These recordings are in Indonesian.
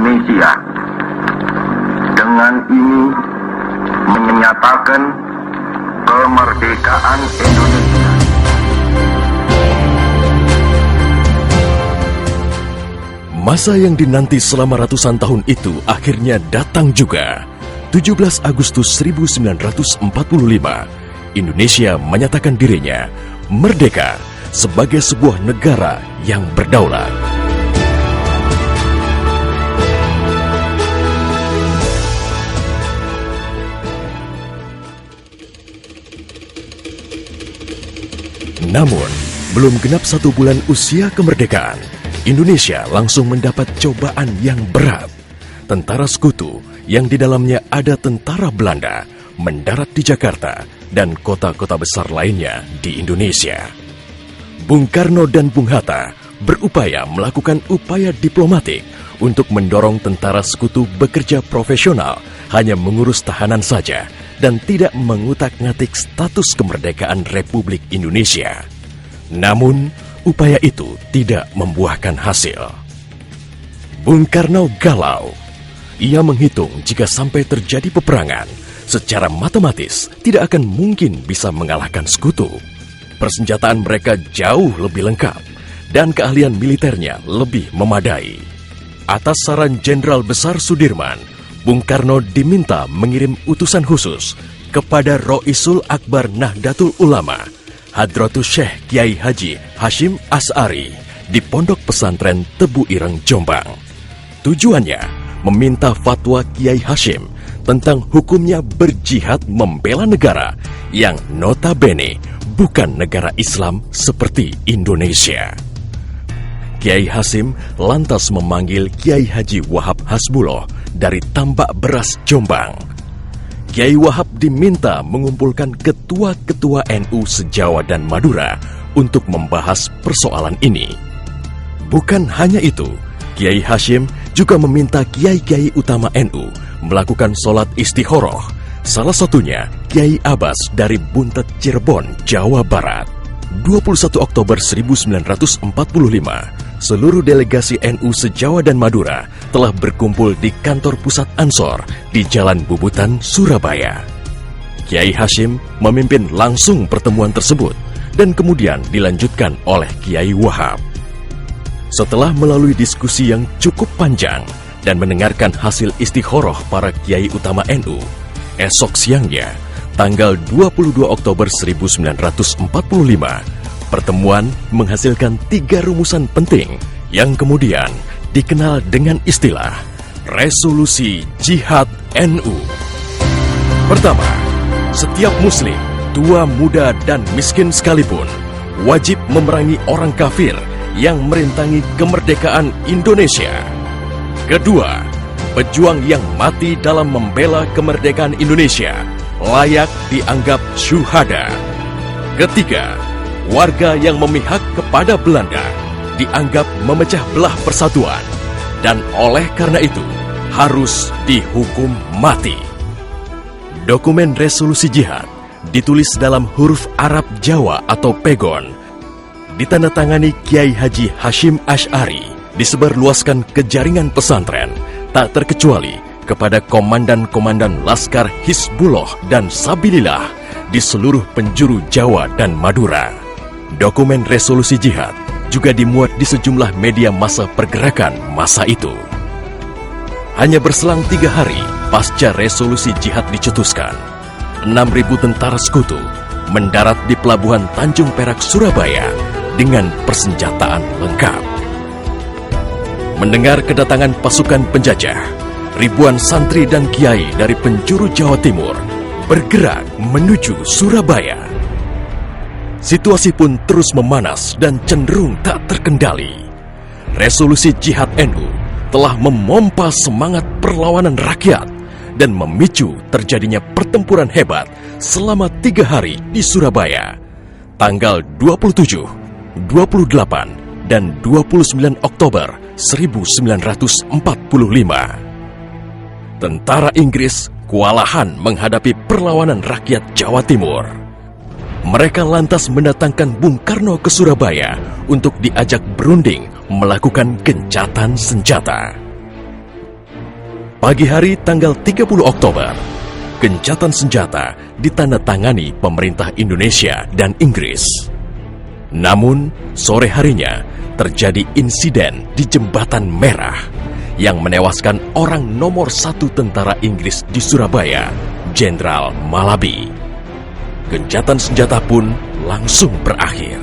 Indonesia. Dengan ini menyatakan kemerdekaan Indonesia. Masa yang dinanti selama ratusan tahun itu akhirnya datang juga. 17 Agustus 1945, Indonesia menyatakan dirinya merdeka sebagai sebuah negara yang berdaulat. Namun, belum genap 1 bulan usia kemerdekaan, Indonesia langsung mendapat cobaan yang berat. Tentara Sekutu yang di dalamnya ada tentara Belanda mendarat di Jakarta dan kota-kota besar lainnya di Indonesia. Bung Karno dan Bung Hatta berupaya melakukan upaya diplomatik untuk mendorong tentara Sekutu bekerja profesional, hanya mengurus tahanan saja dan tidak mengutak-ngatik status kemerdekaan Republik Indonesia. Namun, upaya itu tidak membuahkan hasil. Bung Karno galau. Ia menghitung jika sampai terjadi peperangan, secara matematis tidak akan mungkin bisa mengalahkan Sekutu. Persenjataan mereka jauh lebih lengkap dan keahlian militernya lebih memadai. Atas saran Jenderal Besar Sudirman, Bung Karno diminta mengirim utusan khusus kepada Roisul Akbar Nahdlatul Ulama, Hadratus Syekh Kiai Haji Hashim Asy'ari di Pondok Pesantren Tebu Ireng, Jombang. Tujuannya meminta fatwa Kiai Hashim tentang hukumnya berjihad membela negara yang notabene bukan negara Islam seperti Indonesia. Kiai Hashim lantas memanggil Kiai Haji Wahab Hasbuloh dari Tambak Beras, Jombang. Kiai Wahab diminta mengumpulkan ketua-ketua NU se-Jawa dan Madura untuk membahas persoalan ini. Bukan hanya itu, Kiai Hashim juga meminta kiai-kiai utama NU melakukan sholat istikharah, salah satunya Kiai Abbas dari Buntet, Cirebon, Jawa Barat. 21 Oktober 1945, seluruh delegasi NU se-Jawa dan Madura telah berkumpul di kantor pusat Ansor di Jalan Bubutan, Surabaya. Kiai Hashim memimpin langsung pertemuan tersebut dan kemudian dilanjutkan oleh Kiai Wahab. Setelah melalui diskusi yang cukup panjang dan mendengarkan hasil istikharah para kiai utama NU, esok siangnya, tanggal 22 Oktober 1945, pertemuan menghasilkan 3 rumusan penting yang kemudian dikenal dengan istilah Resolusi Jihad NU. Pertama, setiap muslim, tua, muda, dan miskin sekalipun, wajib memerangi orang kafir yang merintangi kemerdekaan Indonesia. Kedua, pejuang yang mati dalam membela kemerdekaan Indonesia layak dianggap syuhada. Ketiga, warga yang memihak kepada Belanda dianggap memecah belah persatuan dan oleh karena itu harus dihukum mati. Dokumen resolusi jihad ditulis dalam huruf Arab Jawa atau pegon, ditandatangani Kiai Haji Hashim Asy'ari, disebarluaskan ke jaringan pesantren, tak terkecuali kepada komandan-komandan Laskar Hizbullah dan Sabilillah di seluruh penjuru Jawa dan Madura. Dokumen resolusi jihad juga dimuat di sejumlah media massa pergerakan masa itu. Hanya berselang 3 hari pasca resolusi jihad dicetuskan, 6.000 tentara Sekutu mendarat di Pelabuhan Tanjung Perak, Surabaya dengan persenjataan lengkap. Mendengar kedatangan pasukan penjajah, ribuan santri dan kiai dari penjuru Jawa Timur bergerak menuju Surabaya. Situasi pun terus memanas dan cenderung tak terkendali. Resolusi Jihad NU telah memompa semangat perlawanan rakyat dan memicu terjadinya pertempuran hebat selama 3 hari di Surabaya, tanggal 27, 28, dan 29 Oktober 1945. Tentara Inggris kewalahan menghadapi perlawanan rakyat Jawa Timur. Mereka lantas mendatangkan Bung Karno ke Surabaya untuk diajak berunding melakukan gencatan senjata. Pagi hari tanggal 30 Oktober, gencatan senjata ditandatangani pemerintah Indonesia dan Inggris. Namun, sore harinya terjadi insiden di Jembatan Merah yang menewaskan orang nomor 1 tentara Inggris di Surabaya, Jenderal Malabi. Gencatan senjata pun langsung berakhir.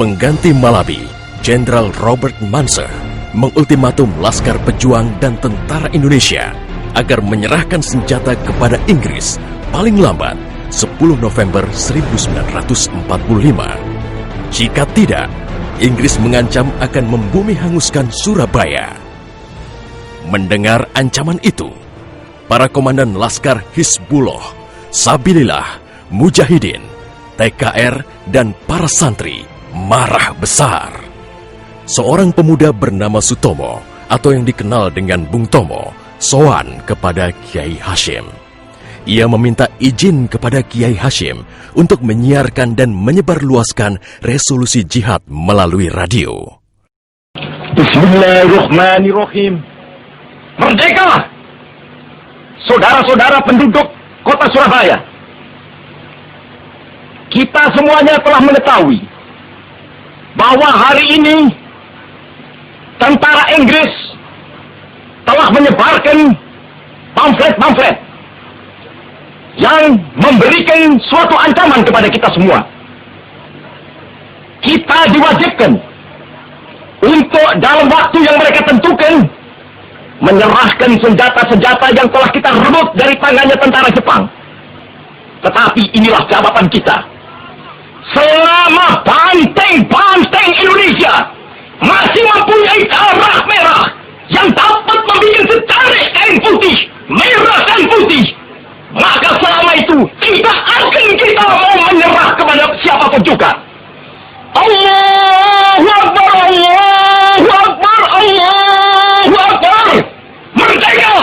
Pengganti Malabi, Jenderal Robert Munser, mengultimatum Laskar Pejuang dan tentara Indonesia agar menyerahkan senjata kepada Inggris paling lambat 10 November 1945. Jika tidak, Inggris mengancam akan membumi hanguskan Surabaya. Mendengar ancaman itu, para komandan Laskar Hizbullah, Sabilillah, Mujahidin, TKR, dan para santri marah besar. Seorang pemuda bernama Sutomo atau yang dikenal dengan Bung Tomo sowan kepada Kiai Hashim. Ia meminta izin kepada Kiai Hashim untuk menyiarkan dan menyebarluaskan resolusi jihad melalui radio. Bismillahirrahmanirrahim. Merdeka! Saudara-saudara penduduk kota Surabaya. Kita semuanya telah mengetahui bahwa hari ini tentara Inggris telah menyebarkan pamflet-pamflet yang memberikan suatu ancaman kepada kita semua. Kita diwajibkan untuk dalam waktu yang mereka tentukan menyerahkan senjata-senjata yang telah kita rebut dari tangannya tentara Jepang. Tetapi inilah jawaban kita. Selama banteng-banteng Indonesia masih mempunyai darah merah yang dapat membuat setarik kain putih, merah dan putih, maka selama itu tidak akan kita mau menyerah kepada siapapun juga. Allahu Akbar, Allahu Akbar, Allahu Akbar. Merdeka!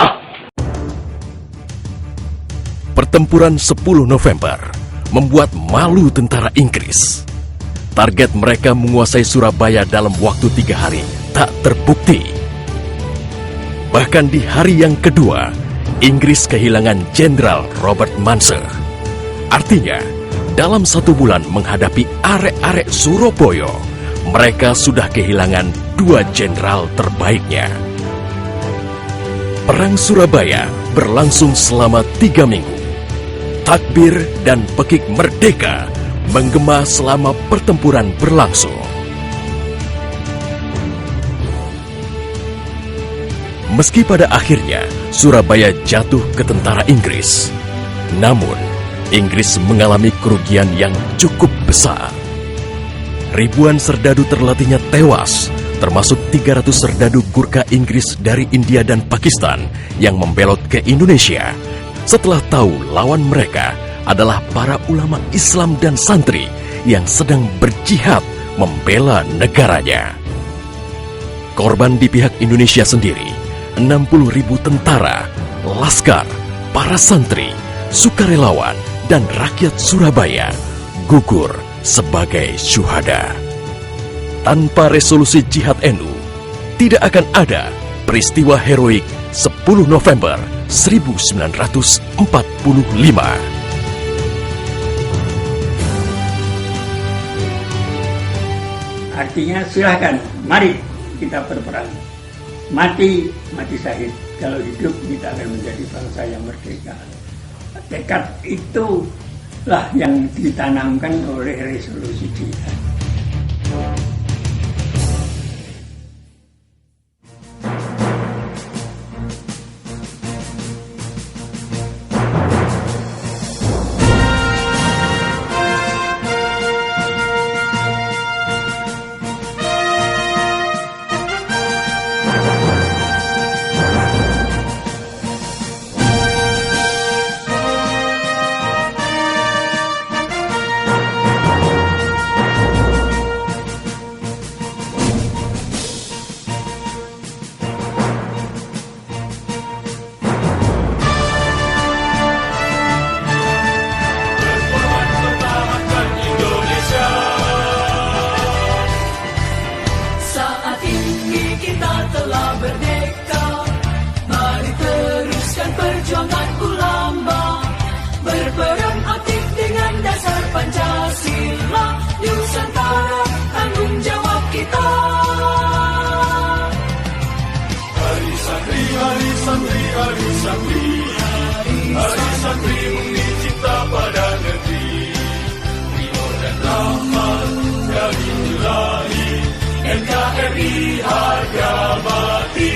Pertempuran 10 November membuat malu tentara Inggris. Target mereka menguasai Surabaya dalam waktu 3 hari tak terbukti. Bahkan di hari yang kedua, Inggris kehilangan Jenderal Robert Munser. Artinya, dalam 1 bulan menghadapi arek-arek Surabaya, mereka sudah kehilangan 2 jenderal terbaiknya. Perang Surabaya berlangsung selama 3 minggu. Takbir dan pekik merdeka menggema selama pertempuran berlangsung. Meski pada akhirnya Surabaya jatuh ke tentara Inggris, namun Inggris mengalami kerugian yang cukup besar. Ribuan serdadu terlatihnya tewas, termasuk 300 serdadu Gurkha Inggris dari India dan Pakistan yang membelot ke Indonesia setelah tahu lawan mereka adalah para ulama Islam dan santri yang sedang berjihad membela negaranya. Korban di pihak Indonesia sendiri, 60.000 tentara, laskar, para santri, sukarelawan, dan rakyat Surabaya gugur sebagai syuhada. Tanpa resolusi jihad NU, tidak akan ada peristiwa heroik 10 November 1945. Artinya silahkan, mari kita berperang. Mati syahid. Kalau hidup kita akan menjadi bangsa yang merdeka. Tekad itulah yang ditanamkan oleh resolusi jihad. hari santri murni cinta pada negeri. Rio dan rahmat dari Ilahi, NKRI harga mati.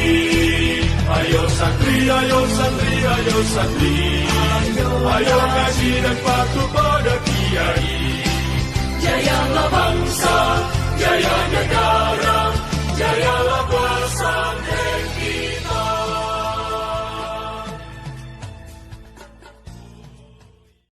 Ayo santri, ayo santri, ayo santri, ayo ngaji dan patuh pada kiai. Jayalah bangsa, jaya negara.